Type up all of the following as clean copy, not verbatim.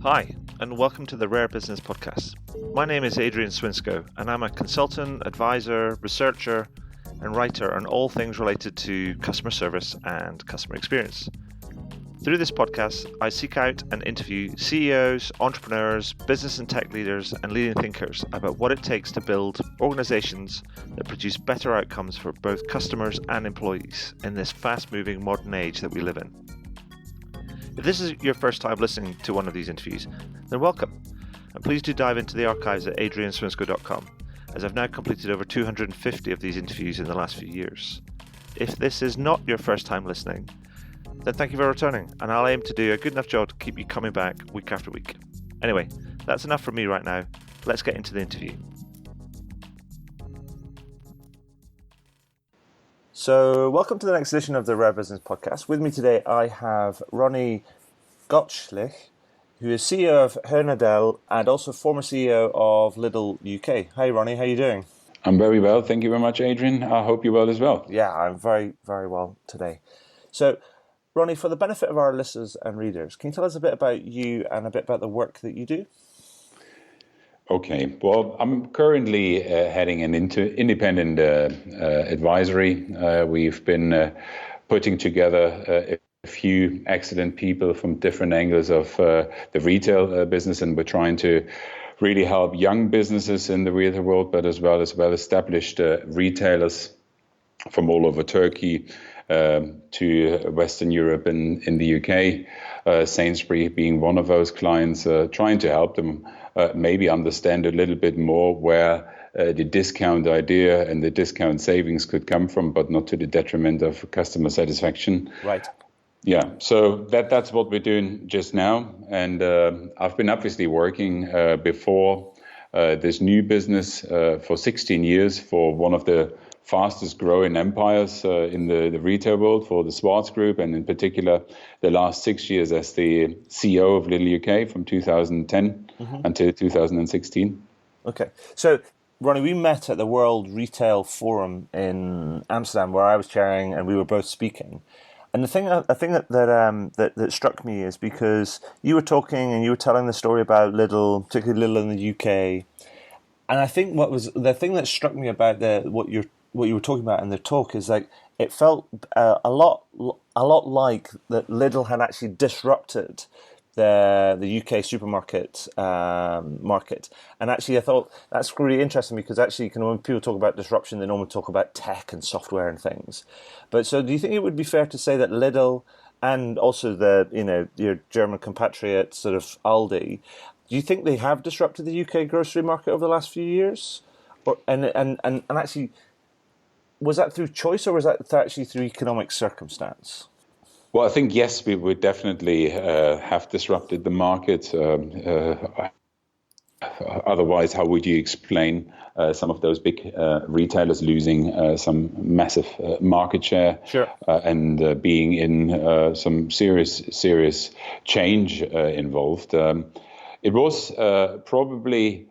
Hi, and welcome to the Rare Business Podcast. My name is Adrian Swinsko, and I'm a consultant, advisor, researcher, and writer on all things related to customer service and customer experience. Through this podcast, I seek out and interview CEOs, entrepreneurs, business and tech leaders, and leading thinkers about what it takes to build organizations that produce better outcomes for both customers and employees in this fast-moving modern age that we live in. If this is your first time listening to one of these interviews, then welcome, and please do dive into the archives at adrianswinsco.com, as I've now completed over 250 of these interviews in the last few years. If this is not your first time listening, then thank you for returning, and I'll aim to do a good enough job to keep you coming back week after week. Anyway, that's enough from me right now. Let's get into the interview. So, welcome to the next edition of the Rare Business Podcast. With me today, I have Ronny Gottschlich, who is CEO of Heunadel and also former CEO of Lidl UK. Hi, Ronny. How are you doing? I'm very well. Thank you very much, Adrian. I hope you're well as well. Yeah, I'm very, very well today. So, Ronny, for the benefit of our listeners and readers, can you tell us a bit about you and a bit about the work that you do? Okay. Well, I'm currently heading an independent advisory. We've been putting together a few excellent people from different angles of the retail business, and we're trying to really help young businesses in the retail world, but as well as well-established retailers from all over Turkey to Western Europe and in the UK, Sainsbury being one of those clients, trying to help them maybe understand a little bit more where the discount idea and the discount savings could come from, but not to the detriment of customer satisfaction. Right. Yeah, so that's what we're doing just now. And I've been obviously working before this new business for 16 years for one of the fastest growing empires in the retail world for the Schwarz Group, and in particular the last 6 years as the CEO of Lidl UK from 2010 until 2016. Okay, so Ronny, we met at the World Retail Forum in Amsterdam, where I was chairing, and we were both speaking. And the thing that struck me is because you were talking and you were telling the story about Lidl, particularly Lidl in the UK, and I think the thing that struck me about what you were talking about in the talk is like it felt a lot like that Lidl had actually disrupted the UK supermarket market. And actually I thought that's really interesting because actually when people talk about disruption, they normally talk about tech and software and things. But so do you think it would be fair to say that Lidl and also your German compatriot sort of Aldi, do you think they have disrupted the UK grocery market over the last few years? And actually, was that through choice or was that actually through economic circumstance? Well, I think, yes, we would definitely have disrupted the market. Otherwise, how would you explain some of those big retailers losing some massive market share? Sure. And being in some serious change involved? It was probably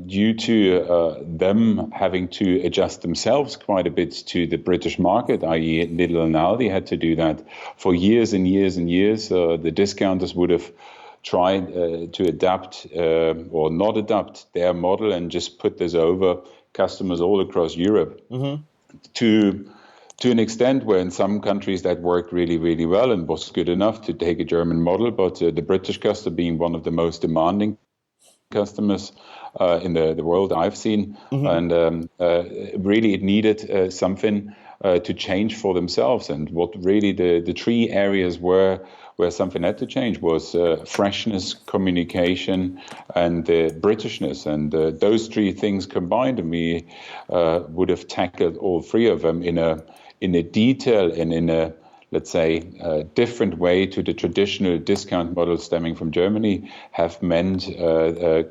due to them having to adjust themselves quite a bit to the British market, i.e. Lidl and Aldi had to do that for years and years and years. The discounters would have tried to adapt or not adapt their model and just put this over customers all across Europe to an extent where in some countries that worked really, really well and was good enough to take a German model, but the British customer being one of the most demanding customers in the world I've seen, and really it needed something to change for themselves. And what really the three areas where something had to change was freshness, communication, and Britishness. And those three things combined, and we would have tackled all three of them in a detail and in a, let's say, different way to the traditional discount model stemming from Germany, have meant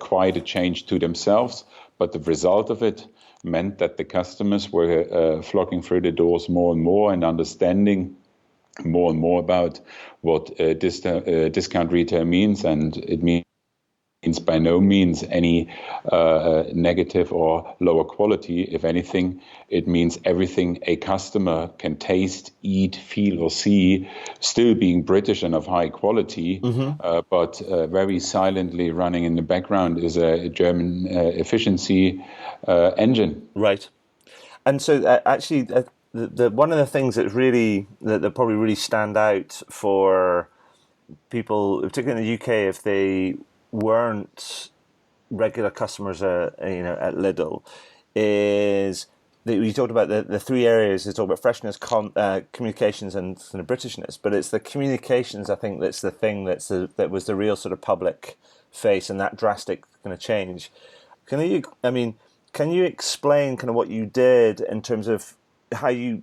quite a change to themselves. But the result of it meant that the customers were flocking through the doors more and more and understanding more about what discount retail means. And it means by no means any negative or lower quality. If anything, it means everything a customer can taste, eat, feel, or see, still being British and of high quality, but very silently running in the background is a German efficiency engine. Right. And so actually, the one of the things that probably really stand out for people, particularly in the UK, if they weren't regular customers, at Lidl, is that you talked about the three areas. You talk about freshness, communications, and sort of Britishness. But it's the communications, I think, that's the thing that was the real sort of public face, and that drastic kind of change. Can you explain kind of what you did in terms of how you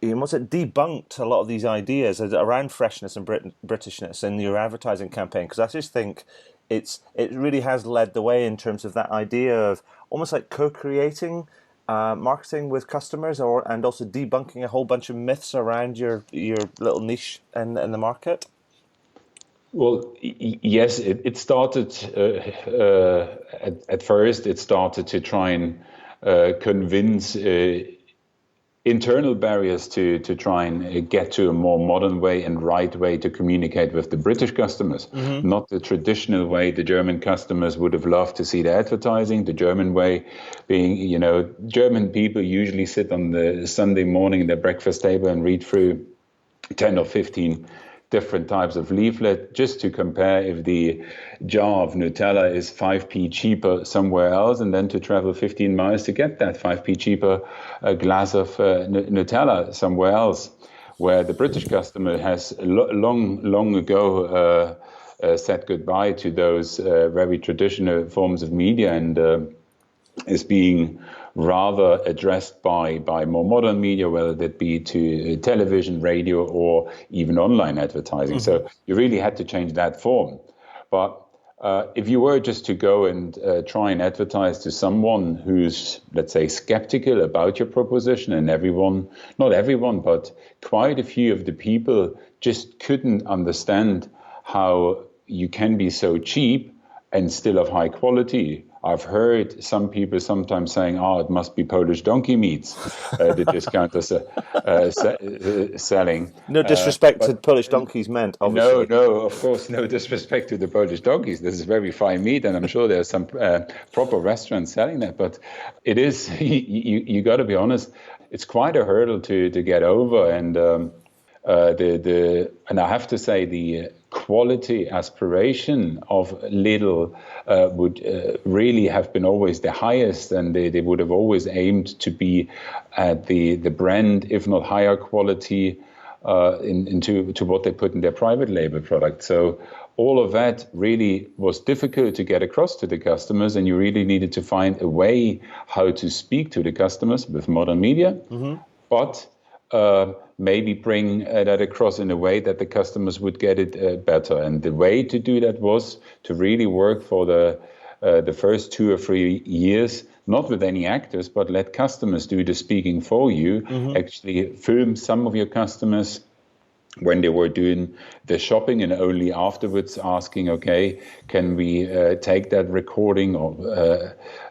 what's it debunked a lot of these ideas around freshness and Britishness in your advertising campaign? Because I just think it really has led the way in terms of that idea of almost like co-creating marketing with customers, and also debunking a whole bunch of myths around your little niche in the market. Well, yes, it started at first. It started to try and convince internal barriers to try and get to a more modern way and right way to communicate with the British customers, not the traditional way the German customers would have loved to see the advertising. The German way being, German people usually sit on the Sunday morning at their breakfast table and read through 10 or 15 different types of leaflet just to compare if the jar of Nutella is 5p cheaper somewhere else, and then to travel 15 miles to get that 5p cheaper glass of Nutella somewhere else, where the British customer has long ago said goodbye to those very traditional forms of media and is being rather addressed by more modern media, whether that be to television, radio, or even online advertising. So you really had to change that form. But if you were just to go and try and advertise to someone who's, let's say, skeptical about your proposition, and not everyone, but quite a few of the people just couldn't understand how you can be so cheap and still of high quality. I've heard some people sometimes saying, it must be Polish donkey meats the discounters are selling. No disrespect to Polish donkeys meant, obviously. No, of course, no disrespect to the Polish donkeys. This is very fine meat, and I'm sure there are some proper restaurants selling that. But it is, you got to be honest, it's quite a hurdle to get over. And and I have to say the quality aspiration of Lidl would really have been always the highest, and they would have always aimed to be at the brand, if not higher quality, into what they put in their private label product. So all of that really was difficult to get across to the customers, and you really needed to find a way how to speak to the customers with modern media, but maybe bring that across in a way that the customers would get it better. And the way to do that was to really work for the first 2 or 3 years, not with any actors, but let customers do the speaking for you. Actually film some of your customers when they were doing the shopping, and only afterwards asking, okay, can we take that recording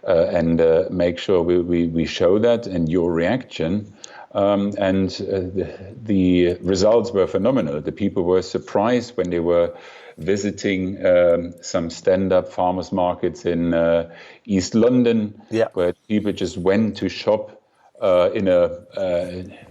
and make sure we show that and your reaction. And the results were phenomenal. The people were surprised when they were visiting some stand-up farmers markets in East London, where people just went to shop in a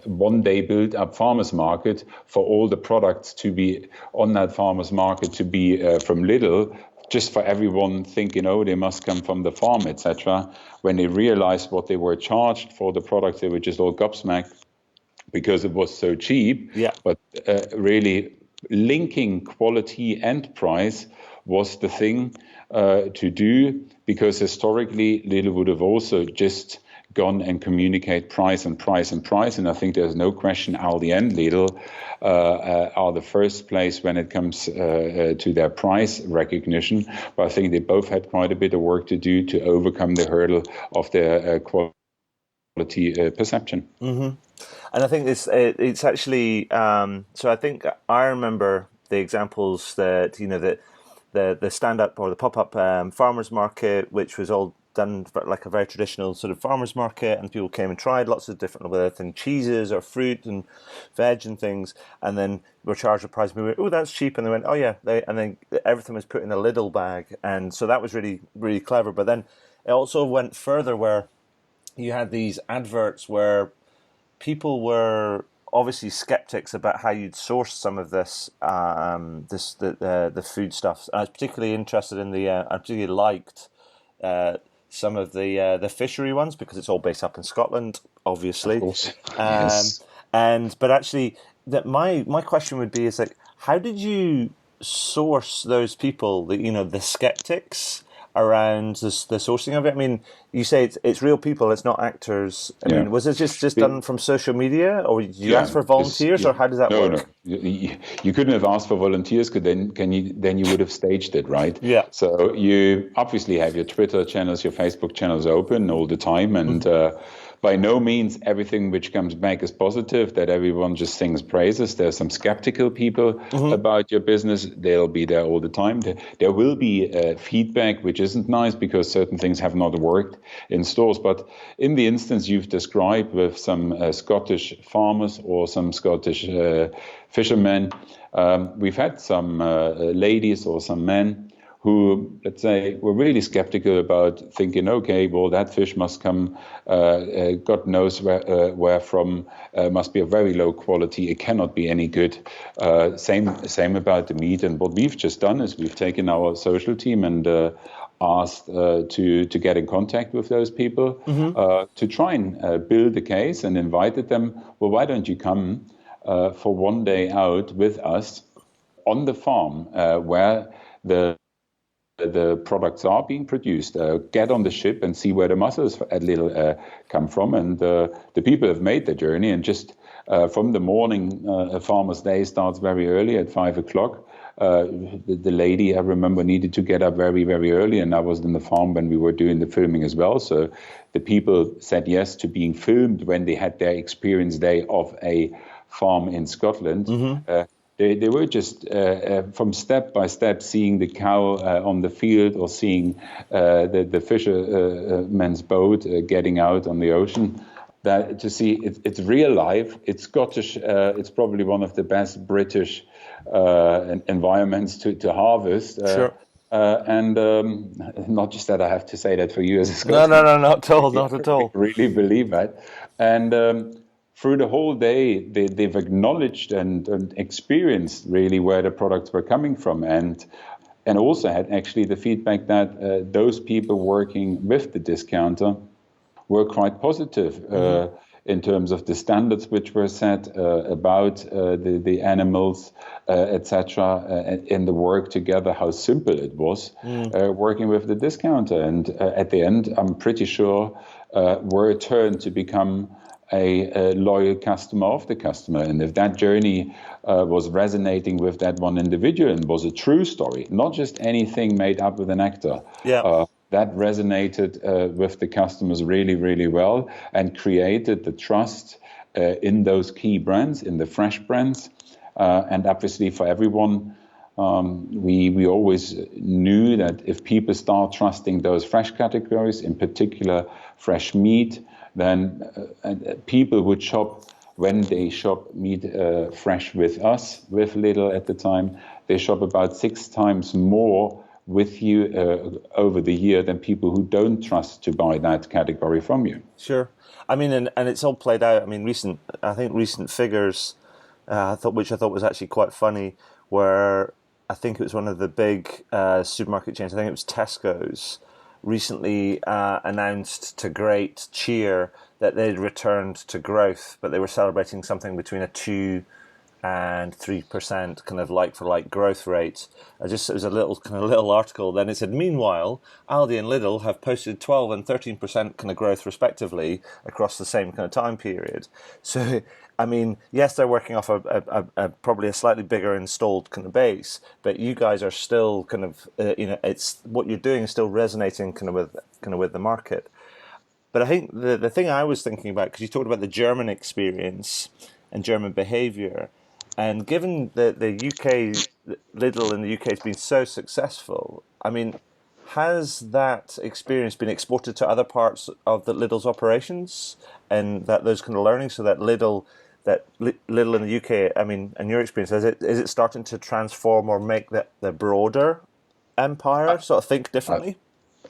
one-day built-up farmers market for all the products to be on that farmers market to be from Lidl, just for everyone thinking, they must come from the farm, etc. When they realized what they were charged for the products, they were just all gobsmacked because it was so cheap. But really linking quality and price was the thing to do, because historically Lidl would have also just gone and communicate price. And I think there's no question Aldi and Lidl are the first place when it comes to their price recognition. But I think they both had quite a bit of work to do to overcome the hurdle of their quality perception. And I think it's actually so I think I remember the examples that the stand up or the pop up farmers market, which was all done like a very traditional sort of farmers market, and people came and tried lots of different, whether it's cheeses or fruit and veg and things, and then were charged a price. We went, oh, that's cheap, and they went, oh yeah, and then everything was put in a Lidl bag, and so that was really really clever. But then it also went further, where you had these adverts where people were obviously skeptics about how you'd source some of this, the foodstuffs. I was particularly interested in I particularly liked some of the fishery ones, because it's all based up in Scotland, obviously. Of course, yes. But actually, that my question would be is like, how did you source those people, the skeptics around the sourcing of it? I mean, you say it's real people, it's not actors. I mean, was it just done from social media, or did you ask for volunteers, or how does that work? No. You couldn't have asked for volunteers, because then you would have staged it, right? Yeah. So you obviously have your Twitter channels, your Facebook channels open all the time, and by no means everything which comes back is positive, that everyone just sings praises. There's some skeptical people about your business. They'll be there all the time. There will be feedback which isn't nice, because certain things have not worked in stores. But in the instance you've described with some Scottish farmers or some Scottish fishermen, we've had some ladies or some men who, let's say, were really skeptical about thinking, okay, well, that fish must come, God knows where from, must be a very low quality. It cannot be any good. Same about the meat. And what we've just done is we've taken our social team and asked to get in contact with those people to try and build a case, and invited them, well, why don't you come for one day out with us on the farm where the products are being produced, get on the ship and see where the mussels at Lidl come from. And the people have made the journey, and just from the morning, a farmer's day starts very early at 5 o'clock. The lady, I remember, needed to get up very, very early, and I was in the farm when we were doing the filming as well. So the people said yes to being filmed when they had their experience day of a farm in Scotland. They were just from step by step seeing the cow on the field, or seeing the fisherman's boat getting out on the ocean. That to see it's real life. It's Scottish. It's probably one of the best British environments to harvest. Sure. And not just that I have to say that for you as a Scotsman. No, not at all. I really believe that. And through the whole day, they've acknowledged and experienced really where the products were coming from, and also had actually the feedback that those people working with the discounter were quite positive in terms of the standards which were set about the animals, etc., in the work together, how simple it was working with the discounter. And at the end, I'm pretty sure were turned to become a loyal customer of the customer. And if that journey was resonating with that one individual and was a true story, not just anything made up with an actor, that resonated with the customers really, really well, and created the trust in those key brands, in the fresh brands. And obviously for everyone, we always knew that if people start trusting those fresh categories, in particular fresh meat, then people would shop. When they shop meat fresh with us, with Lidl at the time, they shop about 6 times more with you over the year than people who don't trust to buy that category from you. Sure. I mean, and it's all played out. I mean, recent figures, which I thought was actually quite funny, where I think it was one of the big supermarket chains, I think it was Tesco's, recently announced to great cheer that they'd returned to growth, but they were celebrating something between a 2 and 3% kind of like-for-like growth rate. It was a little article. Then it said, meanwhile, Aldi and Lidl have posted 12 and 13% kind of growth respectively across the same kind of time period. So, I mean, yes, they're working off a probably a slightly bigger installed kind of base, but you guys are still kind of it's what you're doing is still resonating kind of with the market. But I think the thing I was thinking about, because you talked about the German experience and German behaviour, And given that the UK, Lidl in the UK has been so successful, I mean, has that experience been exported to other parts of the Lidl's operations, and that those kind of learnings, so that Lidl in the UK, I mean, in your experience, is it starting to transform or make the broader empire sort of think I, differently?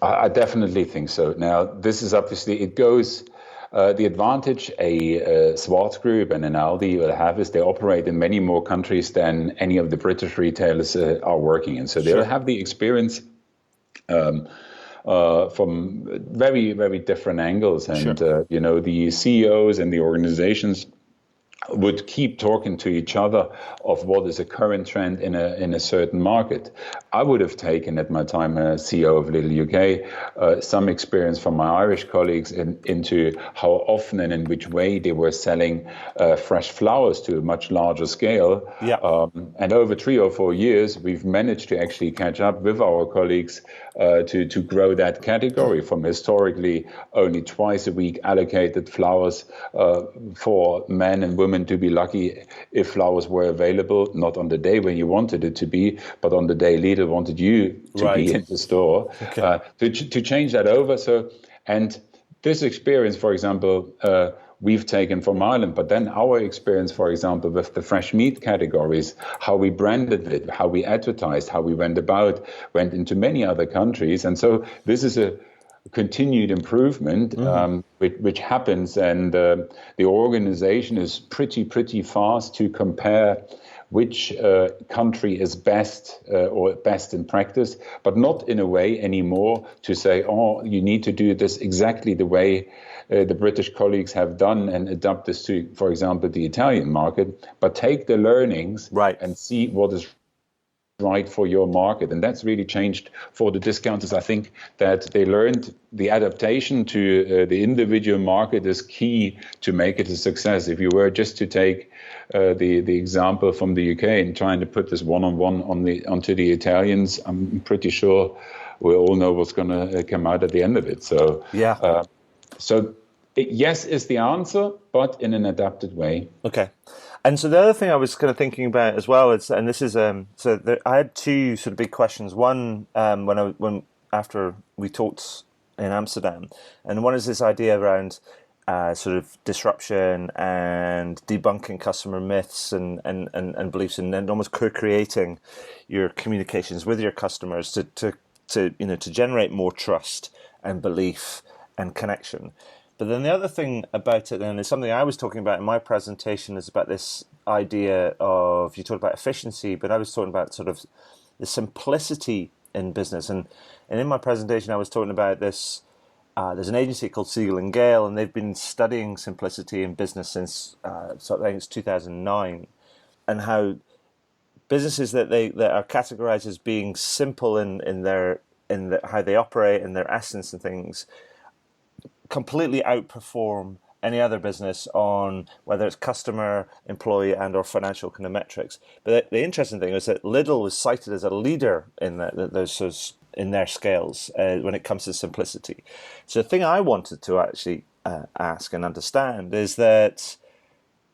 I definitely think so. Now, this is obviously, it goes, the advantage a Swartz Group and an Aldi will have is they operate in many more countries than any of the British retailers are working in. So they'll Sure. have the experience from very, very different angles. Sure. And, the CEOs and the organizations would keep talking to each other of what is a current trend in a certain market. I would have taken at my time as CEO of Lidl UK some experience from my Irish colleagues into how often and in which way they were selling fresh flowers to a much larger scale. Yeah. And over 3 or 4 years, we've managed to actually catch up with our colleagues to grow that category from historically only twice a week allocated flowers for men and women to be lucky if flowers were available, not on the day when you wanted it to be, but on the day Lidl wanted you to be Right. in the store, Okay. to change that over. So, and this experience, for example, we've taken from Ireland, but then our experience, for example, with the fresh meat categories, how we branded it, how we advertised, how we went went into many other countries. And so this is a continued improvement, which happens, and the organization is pretty fast to compare which country is best or best in practice, but not in a way anymore to say, oh, you need to do this exactly the way the British colleagues have done and adapt this to, for example, the Italian market, but take the learnings Right. and see what is right for your market. And that's really changed for the discounters. I think that they learned the adaptation to the individual market is key to make it a success. If you were just to take the example from the UK and trying to put this one-on-one onto the Italians, I'm pretty sure we all know what's going to come out at the end of it. So Yeah. Yes is the answer, but in an adapted way. Okay. And so the other thing I was kind of thinking about as well is, and this is I had two sort of big questions. One, when after we talked in Amsterdam, and one is this idea around sort of disruption and debunking customer myths and beliefs, and then almost co-creating your communications with your customers to generate more trust and belief and connection. But then the other thing about it, and it's something I was talking about in my presentation, is about this idea of, you talked about efficiency, but I was talking about sort of the simplicity in business. And in my presentation, I was talking about this. There's an agency called Siegel and Gale, and they've been studying simplicity in business since I think it's 2009, and how businesses that are categorized as being simple in how they operate and their essence and things completely outperform any other business on whether it's customer, employee, and or financial kind of metrics. But the interesting thing is that Lidl was cited as a leader in those in their scales when it comes to simplicity. So the thing I wanted to actually ask and understand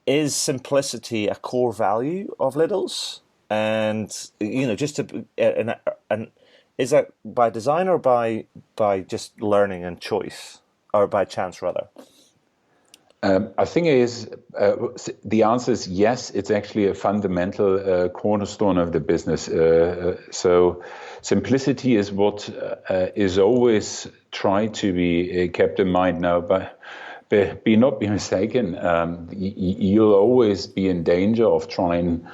is simplicity a core value of Lidl's? And just to and is that by design or by just learning and choice? Or by chance, rather? I think it is. The answer is yes. It's actually a fundamental cornerstone of the business. So simplicity is what is always tried to be kept in mind now. But be not be mistaken. You'll always be in danger of trying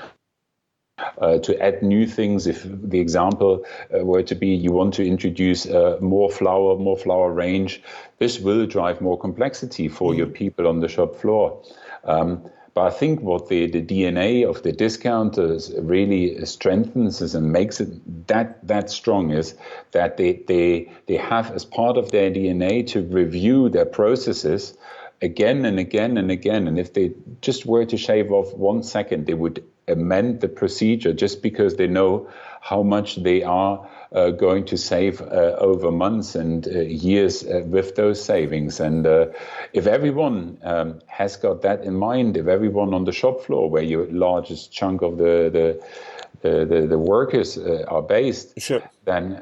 to add new things. If the example were to be you want to introduce more flour range, this will drive more complexity for your people on the shop floor. But I think what the DNA of the discounters really strengthens and makes it that strong is that they have as part of their DNA to review their processes again and again and again. And if they just were to shave off 1 second, they would amend the procedure just because they know how much they are going to save over months and years with those savings. And if everyone has got that in mind, if everyone on the shop floor, where your largest chunk of the workers are based, Sure. then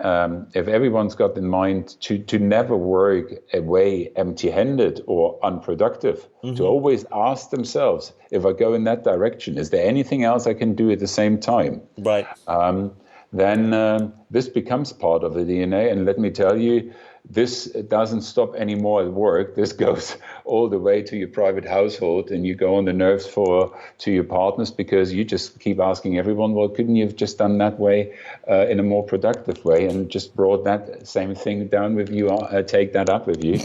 if everyone's got in mind to never work away empty-handed or unproductive, to always ask themselves, if I go in that direction, is there anything else I can do at the same time? Right. Then this becomes part of the DNA. And let me tell you, this doesn't stop anymore at work. This goes all the way to your private household, and you go on the nerves to your partners because you just keep asking everyone, well, couldn't you have just done that way in a more productive way and just brought that same thing down with you, take that up with you.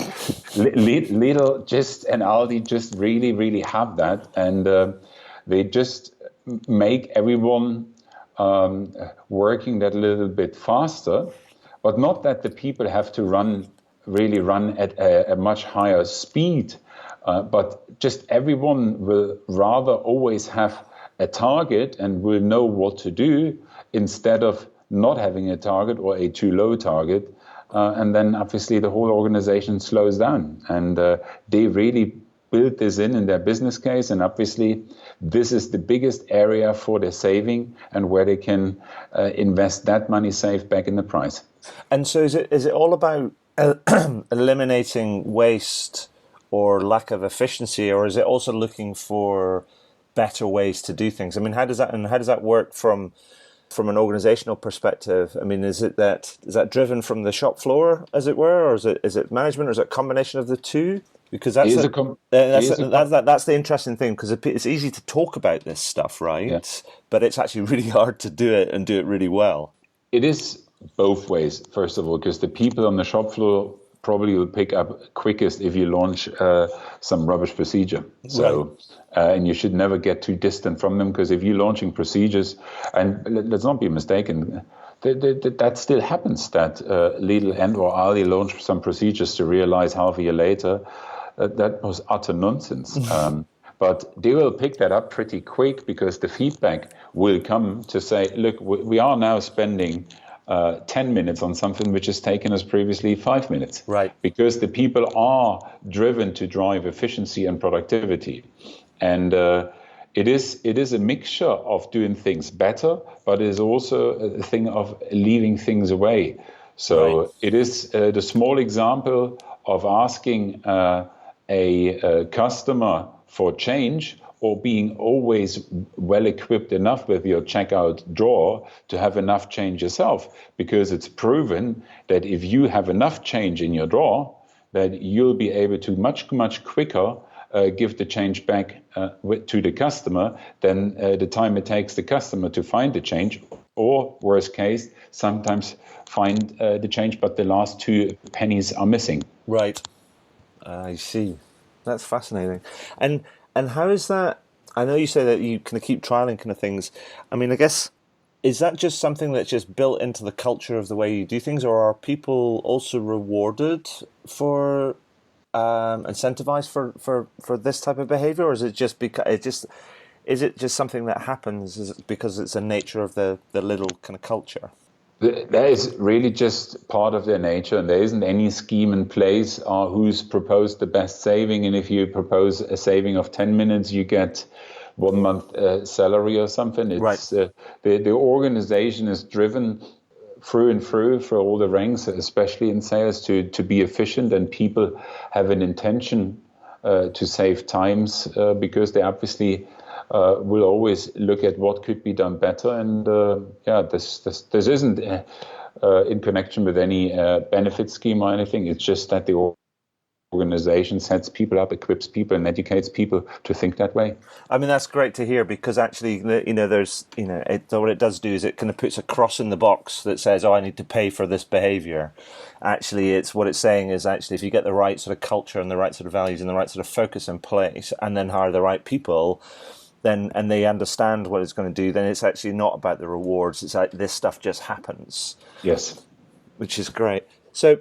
Lidl just and Aldi just really, really have that. And they just make everyone working that little bit faster, but not that the people have to really run at a much higher speed, but just everyone will rather always have a target and will know what to do instead of not having a target or a too low target. And then obviously the whole organization slows down, and they really build this in their business case, and obviously this is the biggest area for their saving and where they can invest that money saved back in the price. And so is it all about eliminating waste or lack of efficiency, or is it also looking for better ways to do things? I mean, how does that work from an organizational perspective? I mean, is that driven from the shop floor, as it were, or is it management, or is it a combination of the two? Because that's the interesting thing, because it's easy to talk about this stuff, right? Yeah. But it's actually really hard to do it and do it really well. It is both ways, first of all, because the people on the shop floor probably will pick up quickest if you launch some rubbish procedure. So, and you should never get too distant from them, because if you're launching procedures, and let's not be mistaken, that still happens, that Lidl and or Aldi launch some procedures to realize half a year later that was utter nonsense. But they will pick that up pretty quick, because the feedback will come to say, look, we are now spending 10 minutes on something which has taken us previously 5 minutes. Right. Because the people are driven to drive efficiency and productivity. And it is a mixture of doing things better, but it is also a thing of leaving things away. So It is the small example of asking a customer for change, or being always well equipped enough with your checkout drawer to have enough change yourself, because it's proven that if you have enough change in your drawer, that you'll be able to much quicker give the change back to the customer than the time it takes the customer to find the change, or worst case, sometimes find the change, but the last 2 pennies are missing. Right. I see. That's fascinating. And how is that? I know you say that you kind of keep trialing kind of things. I mean, I guess, is that just something that's just built into the culture of the way you do things, or are people also rewarded for incentivized for this type of behavior, or is it just is it just something that happens because it's the nature of the little kind of culture? That is really just part of their nature, and there isn't any scheme in place who's proposed the best saving. And if you propose a saving of 10 minutes, you get 1 month salary or something. It's the organization is driven through and through for all the ranks, especially in sales, to be efficient, and people have an intention to save times because they obviously will always look at what could be done better. And this isn't in connection with any benefit scheme or anything. It's just that the organization sets people up, equips people, and educates people to think that way. I mean, that's great to hear, because actually, there's, what it does do is it kind of puts a cross in the box that says, oh, I need to pay for this behavior. Actually, it's what it's saying is, actually, if you get the right sort of culture and the right sort of values and the right sort of focus in place, and then hire the right people, then, and they understand what it's going to do, then it's actually not about the rewards. It's like this stuff just happens. Yes. Which is great. So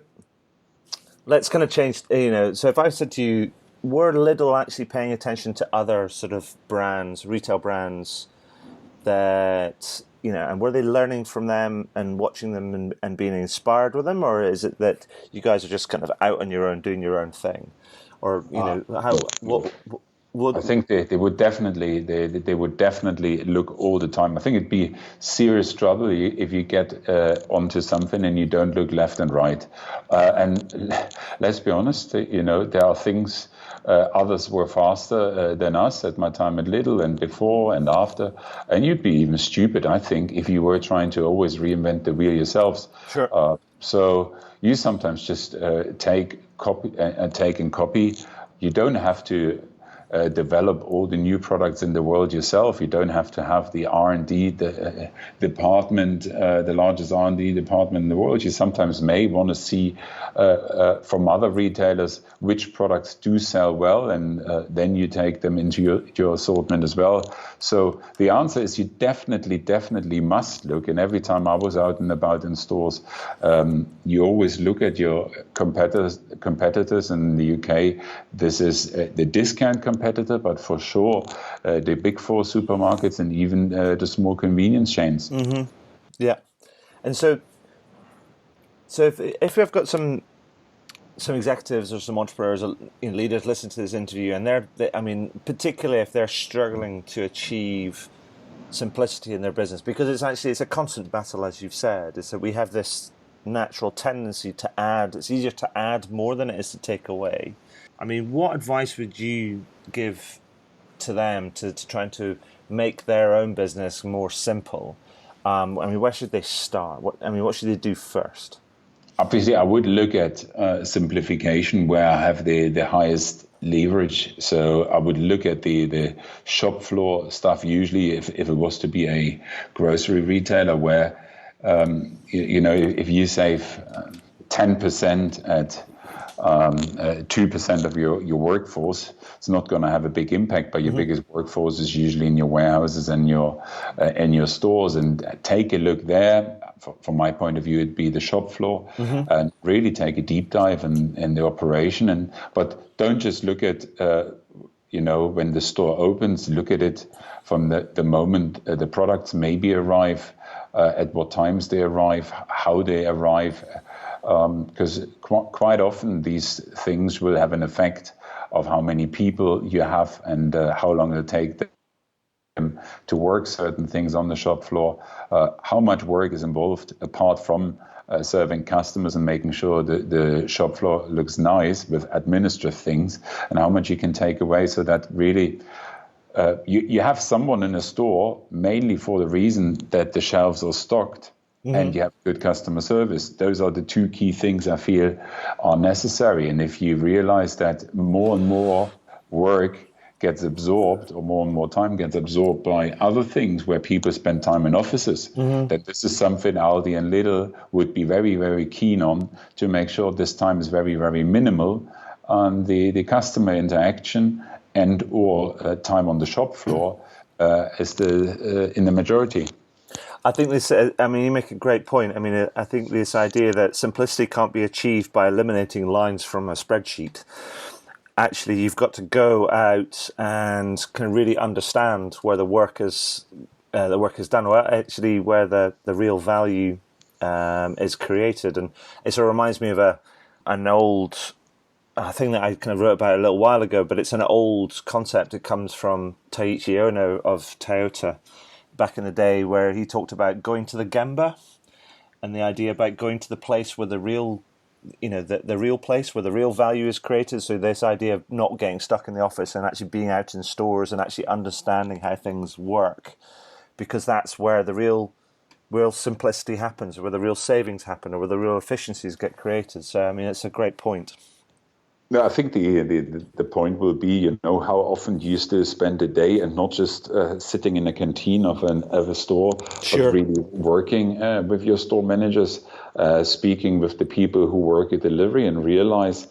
let's kind of change, so if I said to you, were Lidl actually paying attention to other sort of brands, retail brands, that, and were they learning from them and watching them and being inspired with them, or is it that you guys are just kind of out on your own doing your own thing, or how what? I think they would definitely they would definitely look all the time. I think it'd be serious trouble if you get onto something and you don't look left and right. And let's be honest, there are things. Others were faster than us at my time at Lidl and before and after. And you'd be even stupid, I think, if you were trying to always reinvent the wheel yourselves. Sure. So you sometimes just take and copy. You don't have to develop all the new products in the world yourself. You don't have to have the R&D department, the largest R&D department in the world. You sometimes may want to see from other retailers which products do sell well, and then you take them into your assortment as well. So the answer is you definitely must look. And every time I was out and about in stores, you always look at your competitors in the UK. This is the discount competitor, but for sure the big four supermarkets and even the small convenience chains. Mm-hmm. Yeah, and so if we've got some executives or some entrepreneurs or leaders listen to this interview, and particularly if they're struggling to achieve simplicity in their business, because it's a constant battle, as you've said. Is that we have this natural tendency to add. It's easier to add more than it is to take away. I mean, what advice would you give to them to trying to make their own business more simple? Where should they start? What should they do first? Obviously, I would look at simplification where I have the highest leverage. So I would look at the shop floor stuff. Usually, if it was to be a grocery retailer where, if you save 10% at 2% of your workforce, it's not going to have a big impact, but your biggest workforce is usually in your warehouses and your stores. And take a look there. From my point of view, it'd be the shop floor, and really take a deep dive in the operation. But don't just look at when the store opens. Look at it from the moment the products maybe arrive, at what times they arrive, how they arrive. Because quite often these things will have an effect of how many people you have and how long it'll take them to work certain things on the shop floor, how much work is involved apart from serving customers and making sure the shop floor looks nice with administrative things, and how much you can take away so that really you have someone in a store mainly for the reason that the shelves are stocked. And you have good customer service. Those are the two key things I feel are necessary. And if you realize that more and more work gets absorbed, or more and more time gets absorbed by other things where people spend time in offices, that this is something Aldi and Lidl would be very, very keen on, to make sure this time is very, very minimal on the customer interaction and or time on the shop floor is in the majority. I think you make a great point. I think this idea that simplicity can't be achieved by eliminating lines from a spreadsheet. Actually, you've got to go out and can really understand where the work is done, or actually where the real value is created. And it sort of reminds me of an old thing that I kind of wrote about a little while ago, but it's an old concept. It comes from Taiichi Ono of Toyota back in the day, where he talked about going to the Gemba, and the idea about going to the place where the real place where the real value is created. So this idea of not getting stuck in the office and actually being out in stores and actually understanding how things work, because that's where the real simplicity happens, where the real savings happen, or where the real efficiencies get created. So it's a great point. No, I think the point will be, how often do you still spend a day and not just sitting in a canteen of a store, Sure. but really working with your store managers, speaking with the people who work at delivery, and realize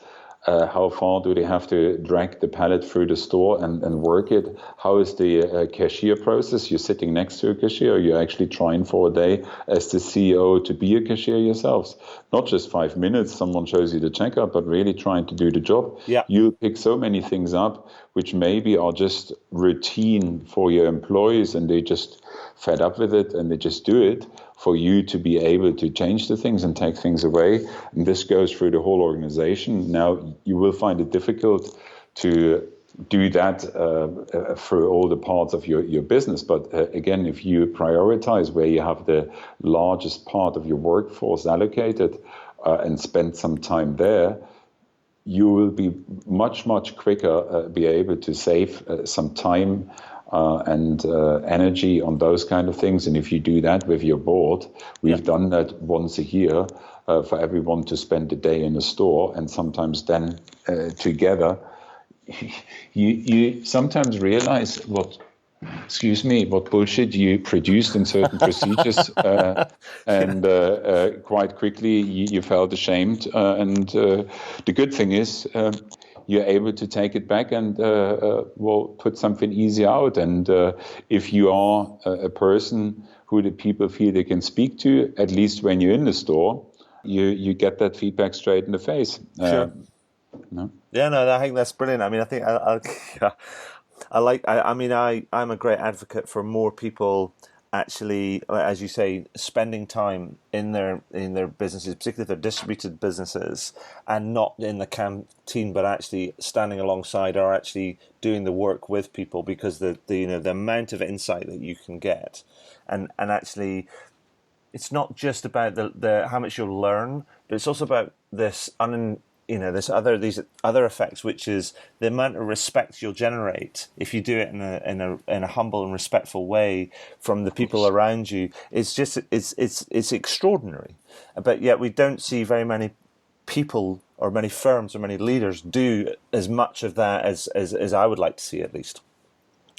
How far do they have to drag the pallet through the store and work it? How is the cashier process? You're sitting next to a cashier. You're actually trying for a day as the CEO to be a cashier yourselves. Not just 5 minutes, someone shows you the checkout, but really trying to do the job. Yeah. You pick so many things up which maybe are just routine for your employees, and they just fed up with it and they just do it. For you to be able to change the things and take things away. And this goes through the whole organization. Now, you will find it difficult to do that through all the parts of your business. But again, if you prioritize where you have the largest part of your workforce allocated and spend some time there, you will be much, much quicker be able to save some time and energy on those kind of things. And if you do that with your board, we've done that once a year for everyone to spend a day in a store, and sometimes then together, you sometimes realize what bullshit you produced in certain procedures, and quite quickly you felt ashamed. And the good thing is, you're able to take it back and put something easy out. And if you are a person who the people feel they can speak to, at least when you're in the store, you get that feedback straight in the face. Sure. No? Yeah, no, I think that's brilliant. I mean, I think I'm a great advocate for more people actually, as you say, spending time in their businesses, particularly if they're distributed businesses, and not in the canteen, but actually standing alongside or actually doing the work with people, because the amount of insight that you can get, and actually, it's not just about the how much you'll learn, but it's also about these other effects, which is the amount of respect you'll generate if you do it in a humble and respectful way from the people around you. It's extraordinary, but yet we don't see very many people or many firms or many leaders do as much of that as I would like to see, at least.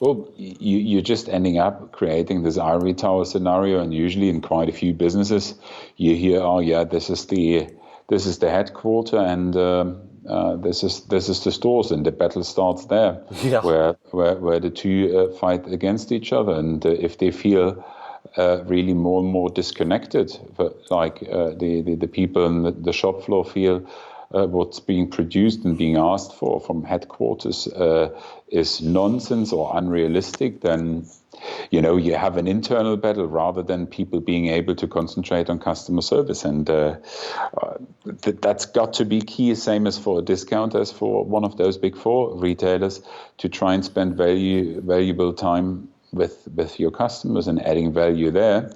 Well, you're just ending up creating this ivory tower scenario, and usually in quite a few businesses, you hear, this is the headquarter, and this is the stores, and the battle starts there, where the two fight against each other. And if they feel really more and more disconnected, like the people in the shop floor feel what's being produced and being asked for from headquarters is nonsense or unrealistic, then you have an internal battle rather than people being able to concentrate on customer service. And that's got to be key, same as for a discount, as for one of those big four retailers, to try and spend valuable time with your customers and adding value there.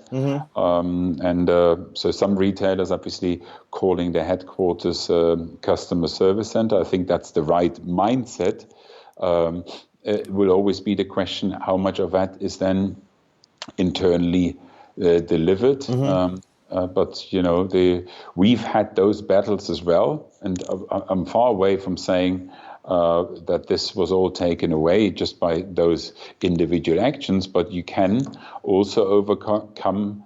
So some retailers obviously calling their headquarters customer service center. I think that's the right mindset. It will always be the question, how much of that is then internally delivered. But we've had those battles as well, and I'm far away from saying that this was all taken away just by those individual actions, but you can also overcome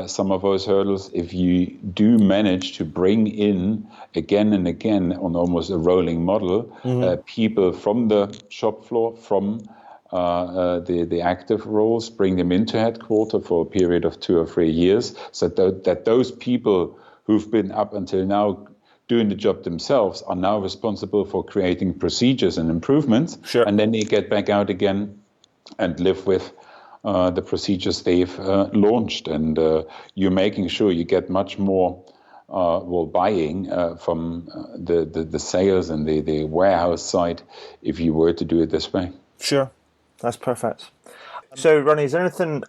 some of those hurdles if you do manage to bring in again and again, on almost a rolling model, people from the shop floor, from the active roles, bring them into headquarters for a period of 2 or 3 years, so that those people who've been up until now doing the job themselves are now responsible for creating procedures and improvements. Sure. And then they get back out again and live with the procedures they've launched. And you're making sure you get much more buying from the sales and the warehouse side if you were to do it this way. Sure, that's perfect. So, Ronny, is there anything,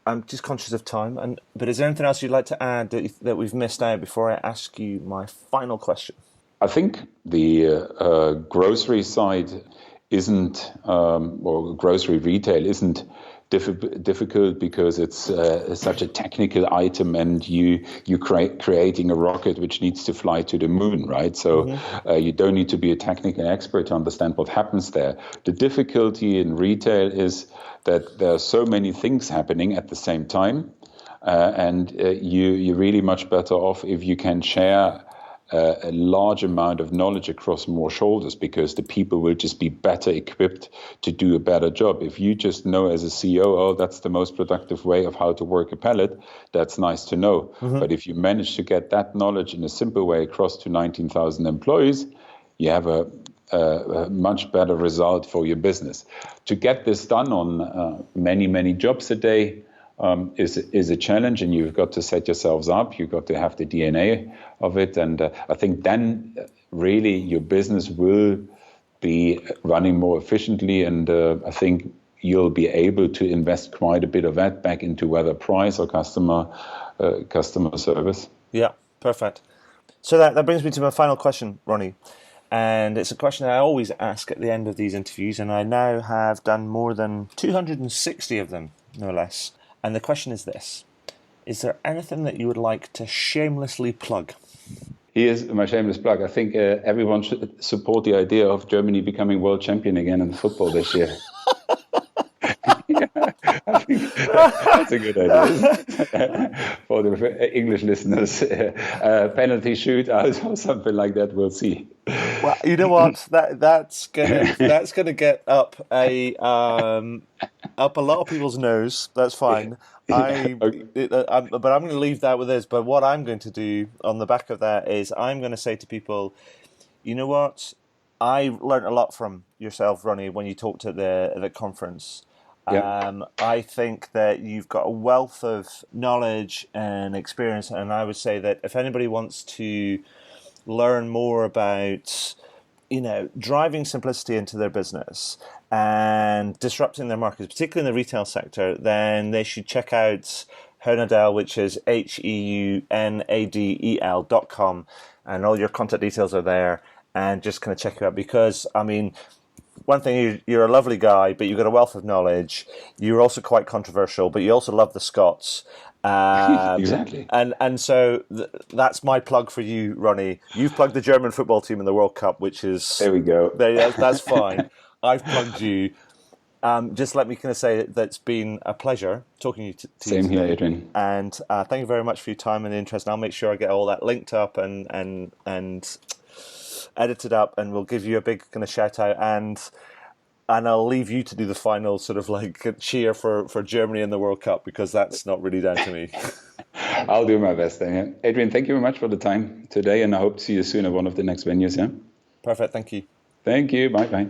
I'm just conscious of time, but is there anything else you'd like to add that we've missed out before I ask you my final question? I think the grocery side isn't, or grocery retail isn't difficult because it's such a technical item, and you're creating a rocket which needs to fly to the moon, right? So you don't need to be a technical expert to understand what happens there. The difficulty in retail is that there are so many things happening at the same time, and you're really much better off if you can share a large amount of knowledge across more shoulders, because the people will just be better equipped to do a better job. If you just know as a CEO, oh, that's the most productive way of how to work a pallet, that's nice to know. But if you manage to get that knowledge in a simple way across to 19,000 employees, you have a much better result for your business. To get this done on many jobs a day is a challenge, and you've got to set yourselves up. You've got to have the DNA of it, and I think then really your business will be running more efficiently, and I think you'll be able to invest quite a bit of that back into whether price or customer service. Yeah, perfect. So that brings me to my final question, Ronny. And it's a question I always ask at the end of these interviews, and I now have done more than 260 of them, no less. And the question is this: is there anything that you would like to shamelessly plug? Here's my shameless plug. I think everyone should support the idea of Germany becoming world champion again in football this year. I think that's a good idea for the English listeners. Penalty shootout or something like that. We'll see. Well, you know what? That's gonna get up a lot of people's nose. That's fine. But I'm going to leave that with this. But what I'm going to do on the back of that is I'm going to say to people, you know what? I learned a lot from yourself, Ronny, when you talked at the conference. Yeah. I think that you've got a wealth of knowledge and experience, and I would say that if anybody wants to learn more about, driving simplicity into their business and disrupting their markets, particularly in the retail sector, then they should check out Heunadel, which is HEUNADEL.com, and all your contact details are there, and just kind of check you out, because, one thing, you're a lovely guy, but you've got a wealth of knowledge. You're also quite controversial, but you also love the Scots. Exactly. And so that's my plug for you, Ronny. You've plugged the German football team in the World Cup, which is... There we go. That's fine. I've plugged you. Just let me kind of say that it's been a pleasure talking to you Same today. here, Adrian. And thank you very much for your time and interest. And I'll make sure I get all that linked up and edited up, and we'll give you a big kind of shout out, and I'll leave you to do the final sort of like cheer for Germany in the World Cup, because that's not really down to me. I'll do my best then. Yeah. Adrian, thank you very much for the time today, and I hope to see you soon at one of the next venues. Yeah. Perfect. Thank you. Thank you. Bye.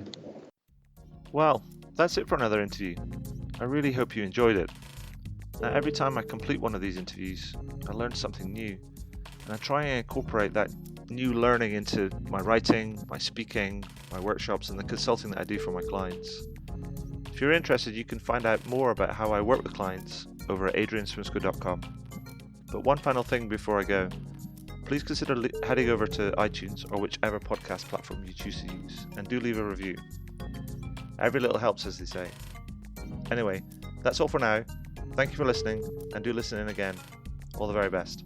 Well, that's it for another interview. I really hope you enjoyed it. Now, every time I complete one of these interviews, I learn something new, and I try and incorporate that new learning into my writing, my speaking, my workshops, and the consulting that I do for my clients. If you're interested, you can find out more about how I work with clients over at adrianswimsco.com. But one final thing before I go, please consider heading over to iTunes or whichever podcast platform you choose to use, and do leave a review. Every little helps, as they say. Anyway, that's all for now. Thank you for listening, and do listen in again. All the very best.